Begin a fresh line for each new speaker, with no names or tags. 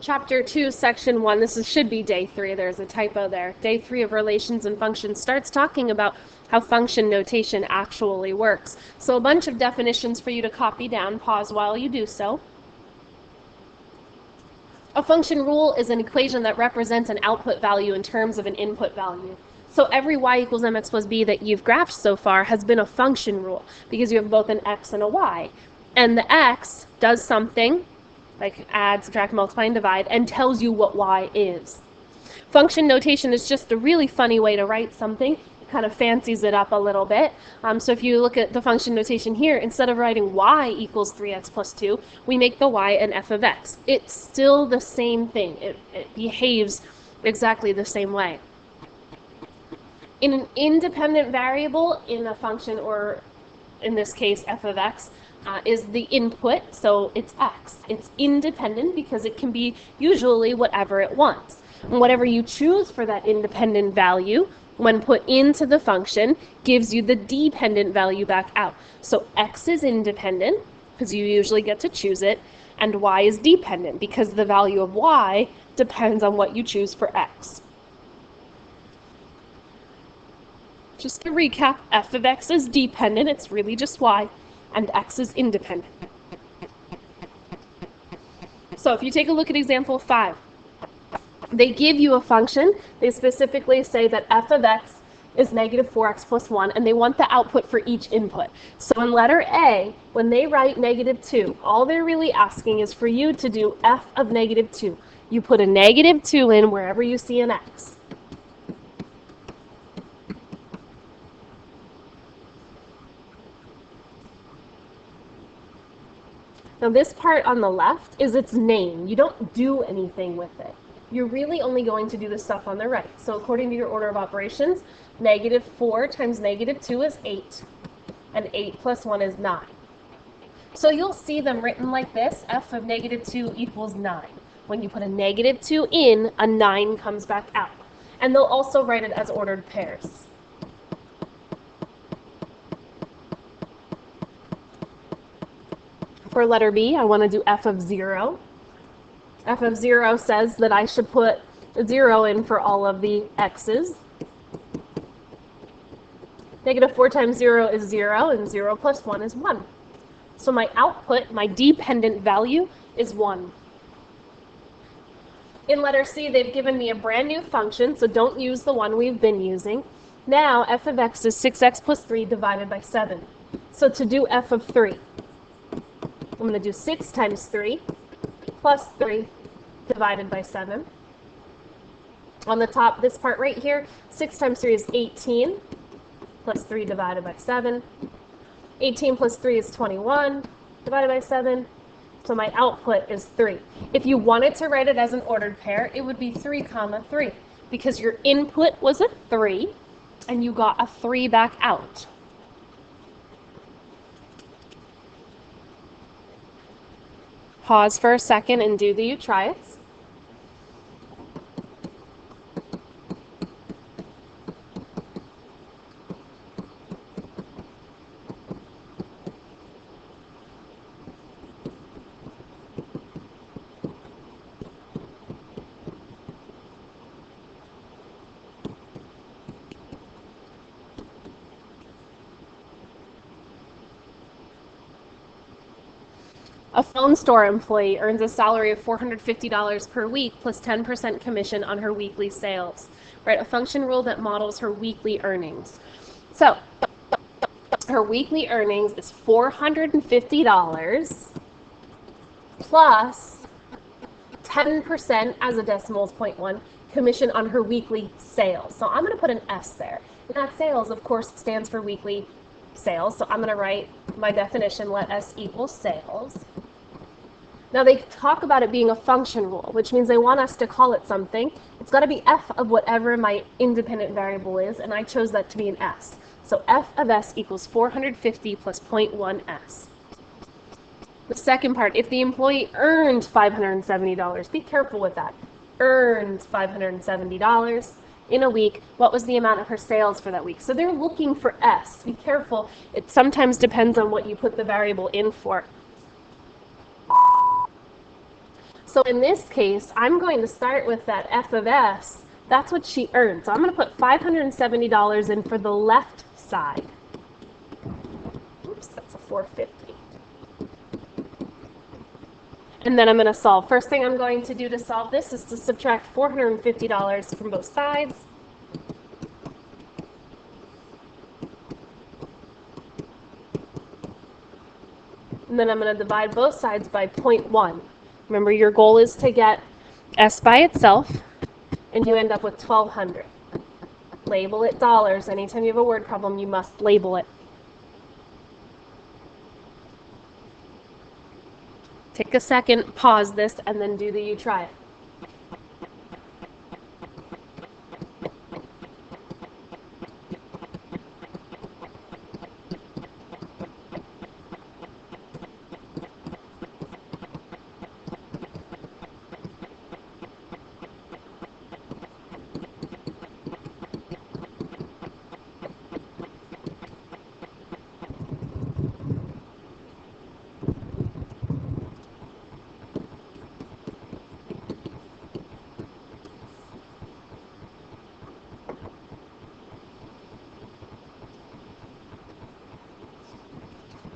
Chapter 2, Section 1, should be Day 3, there's a typo there. Day 3 of Relations and Functions starts talking about how function notation actually works. So a bunch of definitions for you to copy down. Pause while you do so. A function rule is an equation that represents an output value in terms of an input value. So every y equals mx plus b that you've graphed so far has been a function rule because you have both an x and a y. And the x does something, like add, subtract, multiply, and divide, and tells you what y is. Function notation is just a really funny way to write something. It kind of fancies it up a little bit. So if you look at the function notation here, instead of writing y equals 3x plus 2, we make the y an f of x. It's still the same thing. It behaves exactly the same way. In an independent variable in a function, or in this case f of x, is the input, so it's x. It's independent because it can be usually whatever it wants. And whatever you choose for that independent value, when put into the function, gives you the dependent value back out. So x is independent, because you usually get to choose it, and y is dependent, because the value of y depends on what you choose for x. Just to recap, f of x is dependent, it's really just y, and x is independent. So if you take a look at example 5, they give you a function. They specifically say that f of x is negative 4x plus 1, and they want the output for each input. So in letter A, when they write negative 2, all they're really asking is for you to do f of negative 2. You put a negative 2 in wherever you see an x. Now this part on the left is its name. You don't do anything with it. You're really only going to do the stuff on the right. So according to your order of operations, negative 4 times negative 2 is 8, and 8 plus 1 is 9. So you'll see them written like this, f of negative 2 equals 9. When you put a negative 2 in, a 9 comes back out. And they'll also write it as ordered pairs. For letter B, I want to do f of 0. F of 0 says that I should put 0 in for all of the x's. Negative 4 times 0 is 0, and 0 plus 1 is 1. So my output, my dependent value, is 1. In letter C, they've given me a brand new function, so don't use the one we've been using. Now, f of x is 6x plus 3 divided by 7. So to do f of 3, I'm going to do 6 times 3 plus 3 divided by 7. On the top, this part right here, 6 times 3 is 18 plus 3 divided by 7. 18 plus 3 is 21 divided by 7. So my output is 3. If you wanted to write it as an ordered pair, it would be 3 comma 3, because your input was a 3 and you got a 3 back out. Pause for a second and do the you try it. A phone store employee earns a salary of $450 per week plus 10% commission on her weekly sales. Write a function rule that models her weekly earnings. So, her weekly earnings is $450 plus 10% as a decimal is 0.1 commission on her weekly sales. So I'm going to put an S there. And that sales, of course, stands for weekly sales. So I'm going to write my definition, let S equal sales. Now they talk about it being a function rule, which means they want us to call it something. It's got to be f of whatever my independent variable is, and I chose that to be an s. So f of s equals 450 plus 0.1 s. The second part, if the employee earned $570, be careful with that. Earned $570 in a week, what was the amount of her sales for that week? So they're looking for s. Be careful. It sometimes depends on what you put the variable in for. So in this case, I'm going to start with that f of s. That's what she earned. So I'm going to put $570 in for the left side. Oops, that's a 450. And then I'm going to solve. First thing I'm going to do to solve this is to subtract $450 from both sides. And then I'm going to divide both sides by 0.1. Remember, your goal is to get s by itself, and you end up with 1,200. Label it dollars. Anytime you have a word problem, you must label it. Take a second, pause this, and then do the you try it.